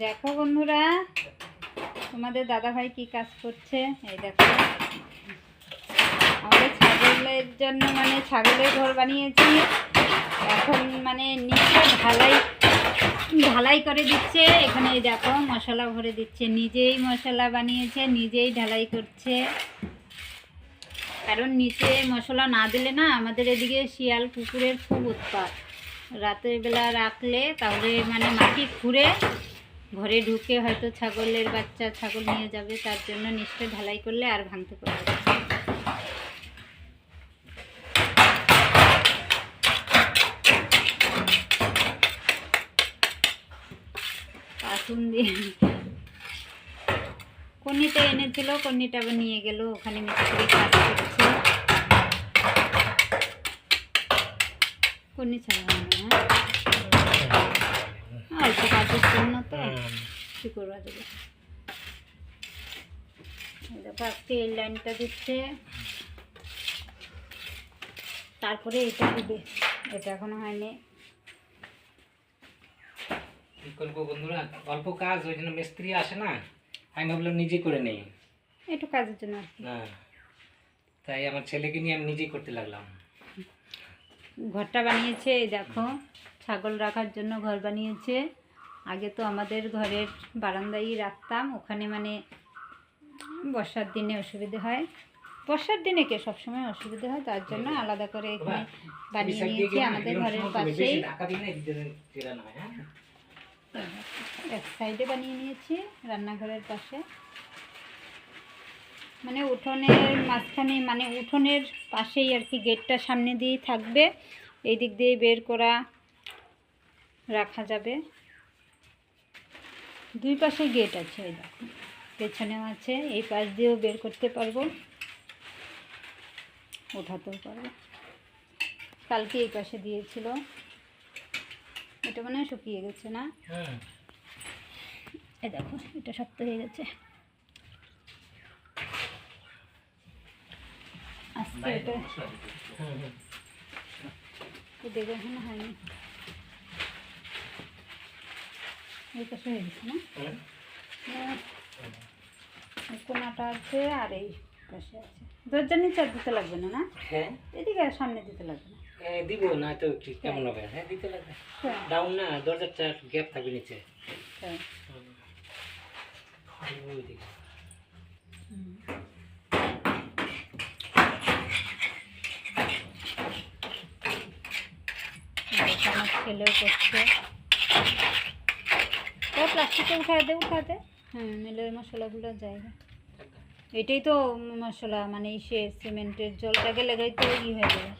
দেখো বন্ধুরা, তোমাদের দাদা ভাই কি কাজ করছে। এই দেখো, আমাদের ছাগলের জন্য মানে ছাগলের ঘর বানিয়েছি। এখন মানে নিচে ঢালাই করে দিচ্ছে। এখানে এই দেখো মশলা ভরে দিচ্ছে, নিজেই মশলা বানিয়েছে, নিজেই ঢালাই করছে। কারণ নিচে মশলা না দিলে না আমাদের এদিকে শিয়াল কুকুরের খুব উৎপাত। রাতের বেলা রাখলে তাহলে মানে মাটি খুঁড়ে ঘরে ঢুকে হয়তো ছাগলের বাচ্চা ছাগল নিয়ে যাবে, তার জন্য নিচটা ঢালাই করলে আর ভাঙতে পারবে না। আসুন দিয়ে কন্নিটা এনেছিল, কন্নিটা আবার নিয়ে গেল, ওখানে মিস্ত্রি কাজ করছে। কন্নি ছাড়া অল্প কাজের জন্য তো কি করবা দেবে। দেখো আজকে এই লাইনটা দিচ্ছে, তারপরে এটা দিবে। এটা এখনো হয়নি। কি করবো বন্ধুরা, অল্প কাজ, ওই জন্য মিস্ত্রি আসে না, আমি ভাবলাম নিজে করে নেই একটু কাজের জন্য আর কি। না, তাই আমার ছেলেকে নিয়ে আমি নিজেই করতে লাগলাম। ঘরটা বানিয়েছে, এই দেখো ছাগল রাখার জন্য ঘর বানিয়েছে। আগে তো আমাদের ঘরের বারান্দায় রাখতাম, ওখানে মানে বর্ষার দিনে অসুবিধে হয়। বর্ষার দিনে কে সবসময় অসুবিধে হয়, তার জন্য আলাদা করে এখানে বানিয়ে নিয়েছি আমাদের ঘরের পাশেই। এক সাইডে বানিয়ে নিয়েছি রান্নাঘরের পাশে, মানে উঠোনের মাঝখানে, মানে উঠোনের পাশেই আর কি। গেটটা সামনে দিয়েই থাকবে, এই দিক দিয়ে বের করা রাখা যাবে। দুই পাশে গেট আছে, এই দেখো পেছনেও আছে, এই পাশ দিয়েও বের করতে পারবো, ওঠাতেও পারবো। কালকে এই পাশে দিয়েছিল, এটা মনে হয় শুকিয়ে গেছে না। এই দেখো এটা শক্ত হয়ে গেছে। আজকে এটা দেখে এখনো হয়নি, এই পাশে হয়ে গেছে না। কোনাটা আছে আর এই পাশে আছে। দরজার নিচে আর দিতে লাগবে না, না এদিকে আর সামনে দিতে লাগবে না। দিব না তো কেমন হবে। হ্যাঁ দিতে লাগবে, ডাউন না, দরজাটা গ্যাপ থাকবে নিচে। আমার ছেলেও করছে, প্লাস্টিকে উঠাতে মেলের মশলাগুলো জায়গা। এটাই তো মশলা, মানে সে সিমেন্টের জলটাকে লাগাই তো ই হয়ে যাবে,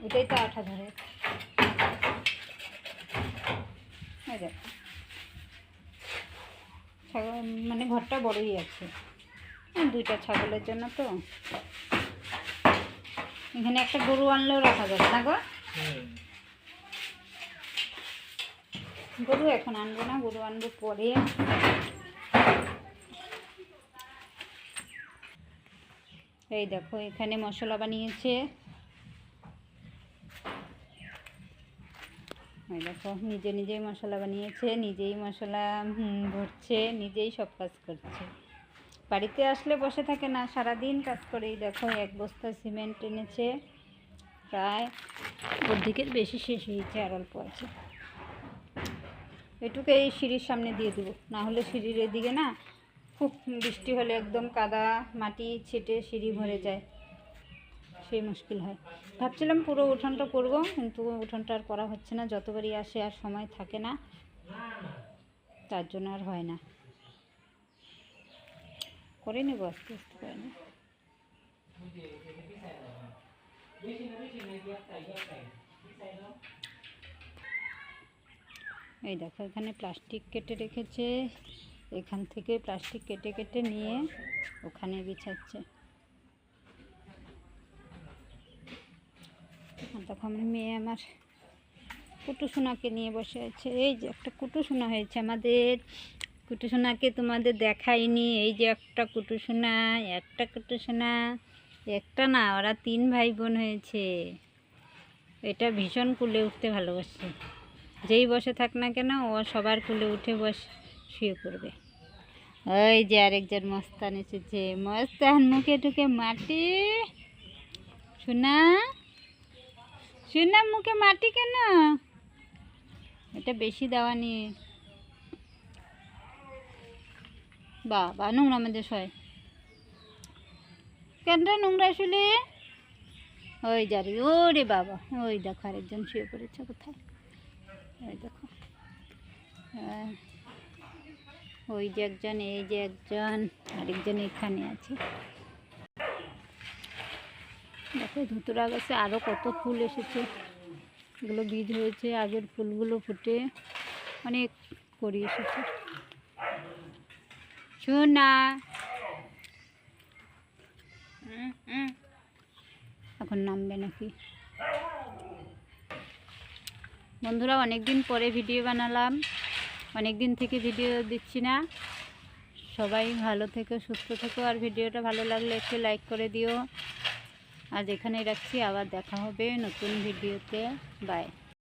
এটাই তো আঠা ধরে। ছাগল মানে ঘরটা বড়ই আছে, দুইটা ছাগলের জন্য তো। এখানে একটা গরু আনলেও রাখা যাবে না গো। গরু এখন আনবো না, গরু আনবো পরে। এই দেখো এখানে মশলা বানিয়েছে, এই দেখো নিজে নিজেই মশলা বানিয়েছে, নিজেই মশলা ভরছে, নিজেই সব কাজ করছে। বাড়িতে আসলে বসে থাকে না, সারাদিন কাজ করে। দেখো এক বস্তা সিমেন্ট এনেছে, প্রায় অর্ধেকের বেশি শেষ হয়েছে, আর অল্প আছে। এটুকু এই সিঁড়ির সামনে দিয়ে দেবো, না হলে সিঁড়ির এদিকে না খুব বৃষ্টি হলে একদম কাদা মাটি ছেটে সিঁড়ি ভরে যায়, সেই মুশকিল হয়। ভাবছিলাম পুরো উঠোনটা করব, কিন্তু উঠোনটা আর করা হচ্ছে না, যতবারই আসে আর সময় থাকে না, তার জন্য আর হয় না। করে নেবো আস্তে আস্তে করে নেব। এই দেখো এখানে প্লাস্টিক কেটে রেখেছে, এখান থেকে প্লাস্টিক কেটে কেটে নিয়ে ওখানে বিছাচ্ছে। দেখো আমার মেয়ে আমার কুটুসোনাকে নিয়ে বসে আছে। এই যে একটা কুটুসোনা হয়েছে আমাদের, কুটুসোনাকে তোমাদের দেখাইনি। এই যে একটা কুটুসোনা, একটা কুটুসোনা, একটা না ওরা 3 ভাই বোন হয়েছে। এটা ভীষণ কুলে উঠতে ভালোবাসে, যেই বসে থাক না কেন ও সবার কোলে উঠে শুয়ে পড়বে। ওই যে আরেকজন মস্তান এসেছে, মস্তান মুখে ঢুকে মাটি। সোনা সোনা মুখে মাটি কেন? এটা বেশি দেওয়া নিয়ে বাবা নোংরা মধ্যে শয় কেন রে নোংরা শুলে? ওই যারি ওরে বাবা, ওই দেখো আরেকজন শুয়ে পড়েছে কোথায়, ওই দেখো ওই যে একজন, এই যে একজন, আরেকজন এখানে আছে। দেখো ধুতুরা গাছে আরও কত ফুল এসেছে, এগুলো বীজ হয়েছে, আগের ফুলগুলো ফুটে অনেক করি এসেছে। সোনা এখন নামবে নাকি? বন্ধুরা অনেক দিন পরে ভিডিও বানালাম, অনেক দিন থেকে ভিডিও দিচ্ছি না। সবাই ভালো থেকো, সুস্থ থেকো, আর ভিডিওটা ভালো লাগলে একটু লাইক করে দিও। আজ এখানেই রাখছি, আবার দেখা হবে নতুন ভিডিওতে। বাই।